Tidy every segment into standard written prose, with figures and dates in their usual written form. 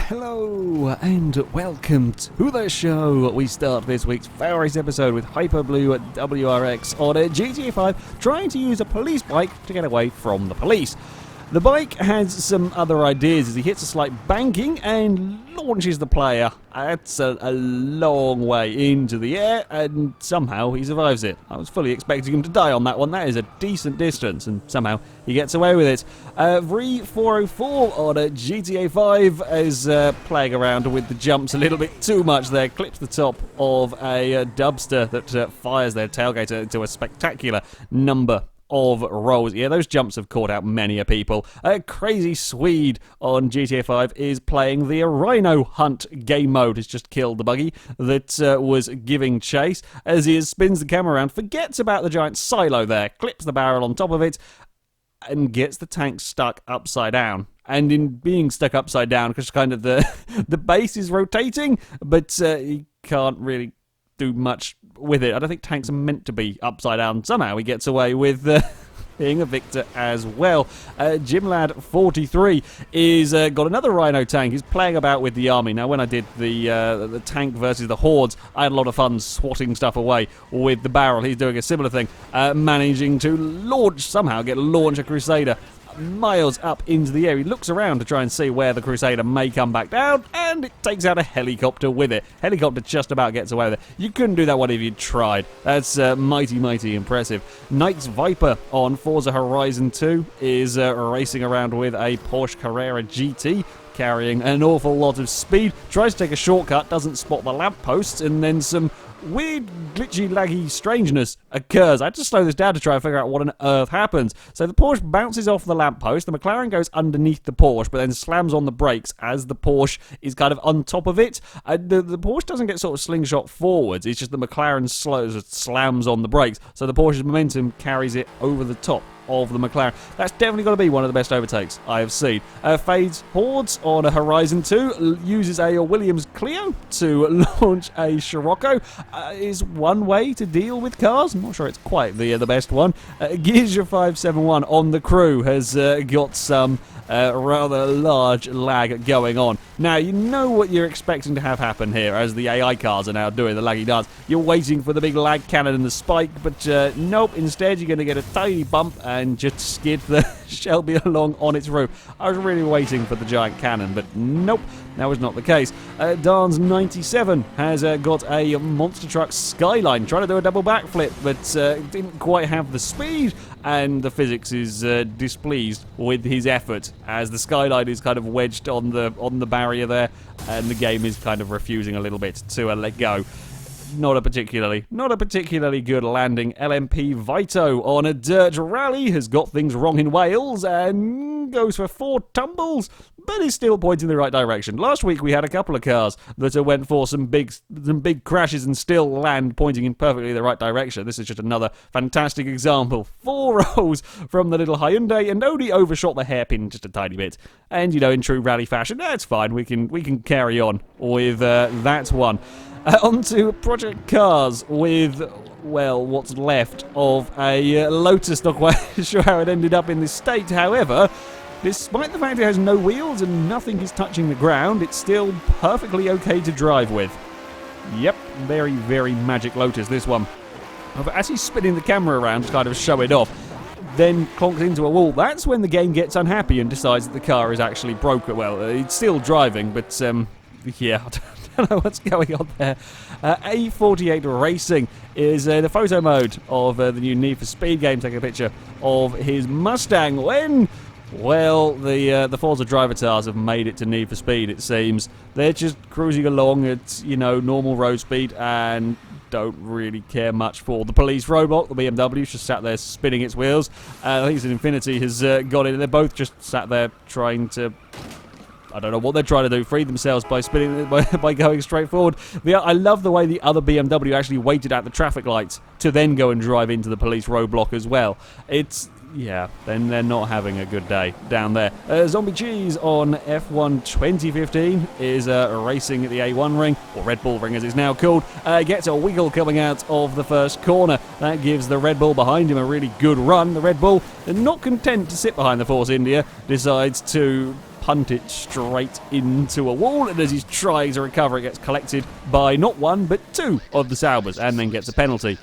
Hello and welcome to the show. We start this week's FailRace episode with Hyperblue WRX on a GTA 5 trying to use a police bike to get away from the police. The bike has some other ideas as he hits a slight banking and launches the player. That's a long way into the air and somehow he survives it. I was fully expecting him to die on that one. That is a decent distance and somehow he gets away with it. V404 on a GTA 5 is playing around with the jumps a little bit too much there. Clips the top of a dubster that fires their tailgate into a spectacular number of rolls. Yeah, those jumps have caught out many a people. A crazy Swede on GTA 5 is playing the Rhino Hunt game mode. Has just killed the buggy that was giving chase as he spins the camera around, forgets about the giant silo there, clips the barrel on top of it, and gets the tank stuck upside down. And in being stuck upside down, because kind of the base is rotating, but he can't really do much with it. I don't think tanks are meant to be upside down. Somehow he gets away with being a victor as well. Jimlad43 is got another Rhino tank. He's playing about with the army. Now, when I did the tank versus the hordes, I had a lot of fun swatting stuff away with the barrel. He's doing a similar thing, managing to launch a Crusader miles up into the air. He looks around to try and see where the Crusader may come back down, and it takes out a helicopter with it. Helicopter just about gets away with it. You couldn't do that one if you tried. That's mighty impressive. Knight's Viper on Forza Horizon 2 is racing around with a Porsche Carrera GT, carrying an awful lot of speed. Tries to take a shortcut, doesn't spot the lampposts, and then some weird, glitchy, laggy strangeness occurs. I had to slow this down to try and figure out what on earth happens. So the Porsche bounces off the lamppost, the McLaren goes underneath the Porsche, but then slams on the brakes as the Porsche is kind of on top of it. The Porsche doesn't get sort of slingshot forwards, it's just the McLaren slams on the brakes, so the Porsche's momentum carries it over the top of the McLaren. That's definitely got to be one of the best overtakes I have seen. Fades Hordes on a Horizon 2 uses a Williams Clio to launch a Scirocco. Is one way to deal with cars. I'm not sure it's quite the best one. Gearsia 571 on the Crew has got some rather large lag going on. Now, you know what you're expecting to have happen here as the AI cars are now doing the laggy dance. You're waiting for the big lag cannon and the spike, but nope, instead you're going to get a tiny bump and just skid the Shelby along on its roof. I was really waiting for the giant cannon, but nope, that was not the case. Darns 97 has got a monster truck Skyline, trying to do a double backflip, but didn't quite have the speed, and the physics is displeased with his effort, as the Skyline is kind of wedged on the barrier there, and the game is kind of refusing a little bit to let go. Not a particularly good landing. LMP Vito on a dirt rally has got things wrong in Wales and goes for 4 tumbles, but is still pointing in the right direction. Last week we had a couple of cars that went for some big crashes and still land pointing in perfectly the right direction. This is just another fantastic example. 4 rows from the little Hyundai and only overshot the hairpin just a tiny bit. And, you know, in true rally fashion, that's fine. We can carry on with that one. On to Project Cars with, well, what's left of a Lotus. Not quite sure how it ended up in this state. However, despite the fact it has no wheels and nothing is touching the ground, it's still perfectly okay to drive with. Yep, very magic Lotus, this one. But as he's spinning the camera around to kind of show it off, then clonks into a wall, that's when the game gets unhappy and decides that the car is actually broken. Well, it's still driving, but, yeah, I don't know what's going on there. A48 Racing is the photo mode of the new Need for Speed game, taking a picture of his Mustang when, well, the Forza Drivatars have made it to Need for Speed, it seems. They're just cruising along at, you know, normal road speed and don't really care much for the police roadblock. The BMW's just sat there spinning its wheels. I think it's an Infiniti has got it. They're both just sat there trying to, I don't know what they're trying to do, free themselves by spinning by going straight forward. I love the way the other BMW actually waited at the traffic lights to then go and drive into the police roadblock as well. Yeah, then they're not having a good day down there. Zombie Cheese on F1 2015 is racing at the A1 ring, or Red Bull ring as it's now called. Gets a wiggle coming out of the first corner. That gives the Red Bull behind him a really good run. The Red Bull, not content to sit behind the Force India, decides to punt it straight into a wall, and as he's trying to recover, it gets collected by not one, but two of the Saubers, and then gets a penalty.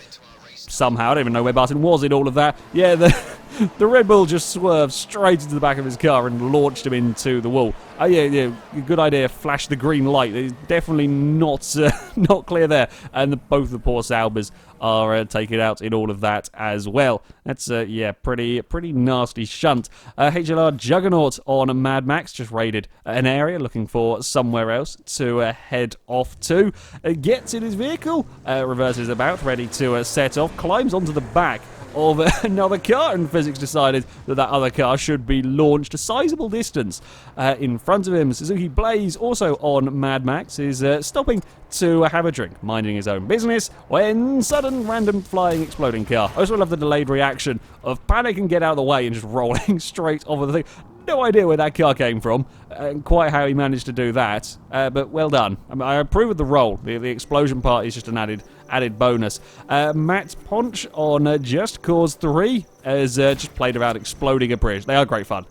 Somehow, I don't even know where Barton was in all of that. Yeah, the Red Bull just swerved straight into the back of his car and launched him into the wall. Oh yeah, good idea. Flash the green light. It's definitely not not clear there, and both the poor Saubers are taken out in all of that as well. That's pretty nasty shunt. HLR Juggernaut on Mad Max just raided an area looking for somewhere else to head off to. Gets in his vehicle, reverses about, ready to set off, climbs onto the back of another car, and physics decided that other car should be launched a sizable distance in front of him. Suzuki Blaze, also on Mad Max, is stopping to have a drink, minding his own business, when sudden random flying exploding car. I also love the delayed reaction of panic and get out of the way and just rolling straight over the thing. No idea where that car came from, and quite how he managed to do that, but well done. I approve of the roll. The explosion part is just an added bonus. Matt Ponch on Just Cause 3 has just played about exploding a bridge. They are great fun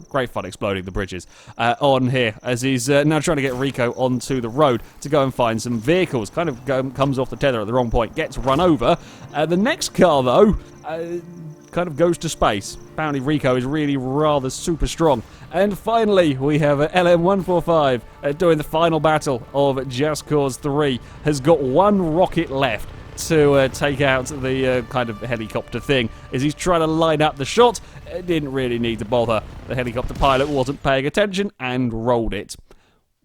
exploding the bridges on here, as he's now trying to get Rico onto the road to go and find some vehicles. Kind of comes off the tether at the wrong point, gets run over. The next car, though, kind of goes to space. Apparently Rico is really rather super strong. And finally, we have LM145 doing the final battle of Just Cause 3. Has got one rocket left to take out the kind of helicopter thing. As he's trying to line up the shot, didn't really need to bother. The helicopter pilot wasn't paying attention and rolled it.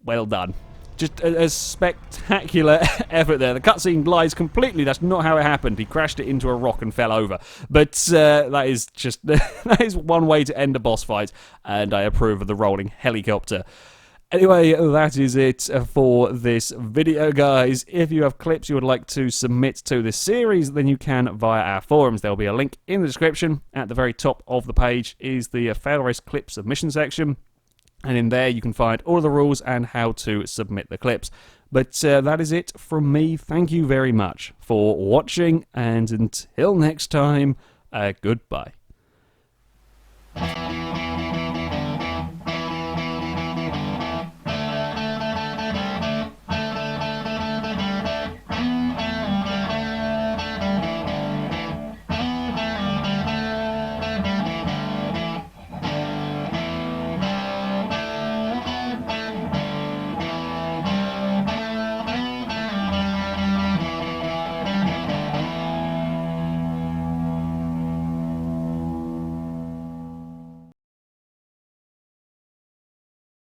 Well done. Just a spectacular effort there. The cutscene lies completely. That's not how it happened. He crashed it into a rock and fell over. But that is just that is one way to end a boss fight, and I approve of the rolling helicopter. Anyway, that is it for this video, guys. If you have clips you would like to submit to this series, then you can via our forums. There will be a link in the description. At the very top of the page is the FailRace clip submission section. And in there you can find all of the rules and how to submit the clips. But that is it from me. Thank you very much for watching, and until next time, goodbye.